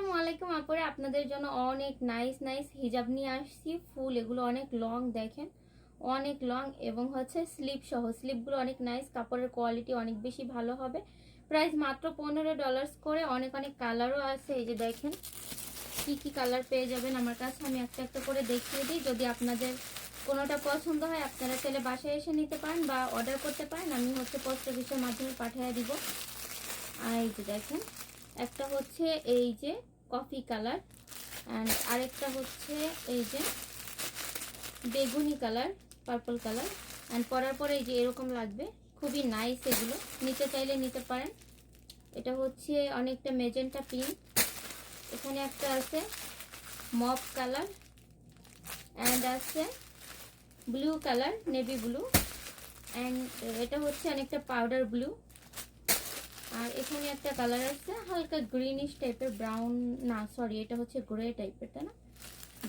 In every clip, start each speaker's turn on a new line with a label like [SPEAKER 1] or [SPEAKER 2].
[SPEAKER 1] আসসালামু আলাইকুম আপুরে, আপনাদের জন্য অনেক নাইস নাইস হিজাব নিয়ে আসছি। ফুল এগুলো অনেক লং, দেখেন অনেক লং এবং হচ্ছে স্লিপ সহ। স্লিপগুলো অনেক নাইস, কাপড়ের কোয়ালিটি অনেক বেশি ভালো হবে। প্রাইস মাত্র $15 করে। অনেক অনেক কালারও আছে, এই যে দেখেন কি কি কালার পেয়ে যাবেন আমার কাছে। আমি একটা একটা করে দেখিয়ে দিই, যদি আপনাদের কোনোটা পছন্দ হয় আপনারা চাইলে বাসায় এসে নিতে পারেন বা অর্ডার করতে পারেন। আমি হচ্ছে পোস্ট অফিসের মাধ্যমে পাঠিয়ে দিব। আর এই যে দেখেন একটা হচ্ছে এই যে কফি কালার, অ্যান্ড আরেকটা হচ্ছে এই যে বেগুনি কালার, পার্পল কালার। অ্যান্ড পরার পরে এই যে এরকম লাগবে, খুবই নাইস। এগুলো নিতে চাইলে নিতে পারেন। এটা হচ্ছে অনেকটা মেজেন্টা পিঙ্ক। এখানে একটা আছে মপ কালার, অ্যান্ড আছে blue colour, navy blue, and এটা হচ্ছে অনেকটা পাউডার ব্লু। আর এখানে একটা কালার আছে হালকা গ্রিনিশ টাইপের, ব্রাউন না সরি এটা হচ্ছে গ্রে টাইপের, তাই না,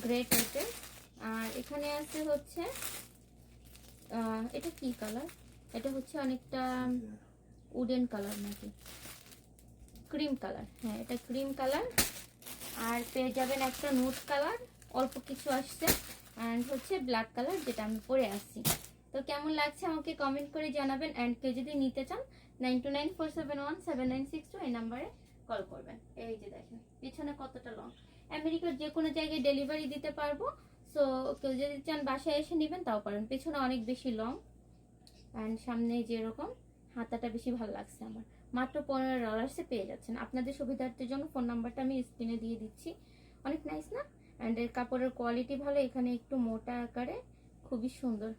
[SPEAKER 1] গ্রে টাইপের। আর এখানে আছে হচ্ছে এটা কি কালার, এটা হচ্ছে অনেকটা উডেন কালার নাকি ক্রিম কালার, হ্যাঁ এটা ক্রিম কালার। আর পেয়ে যাবেন একটা নুট কালার, অল্প কিছু আসছে, অ্যান্ড হচ্ছে ব্ল্যাক কালার যেটা আমি পরে আসছি। তো কেমন লাগছে আমাকে কমেন্ট করে জানাবেন। অ্যান্ড কেউ যদি নিতে চান 9294717962 এই নাম্বারে কল করবেন। এই যে দেখেন পিছনে কতটা লং, আমেরিকার যে কোনো জায়গায় ডেলিভারি দিতে পারবো। সো কেউ যদি চান বাসায় এসে নেবেন তাও পারেন। পেছনে অনেক বেশি লং, অ্যান্ড সামনে যেরকম হাতাটা বেশি ভালো লাগছে আমার। মাত্র $15 পেয়ে যাচ্ছেন। আপনাদের সুবিধার্থের জন্য ফোন নাম্বারটা আমি স্ক্রিনে দিয়ে দিচ্ছি। অনেক নাইস না, অ্যান্ড এর কাপড়ের কোয়ালিটি ভালো, এখানে একটু মোটা আকারে, খুবই সুন্দর।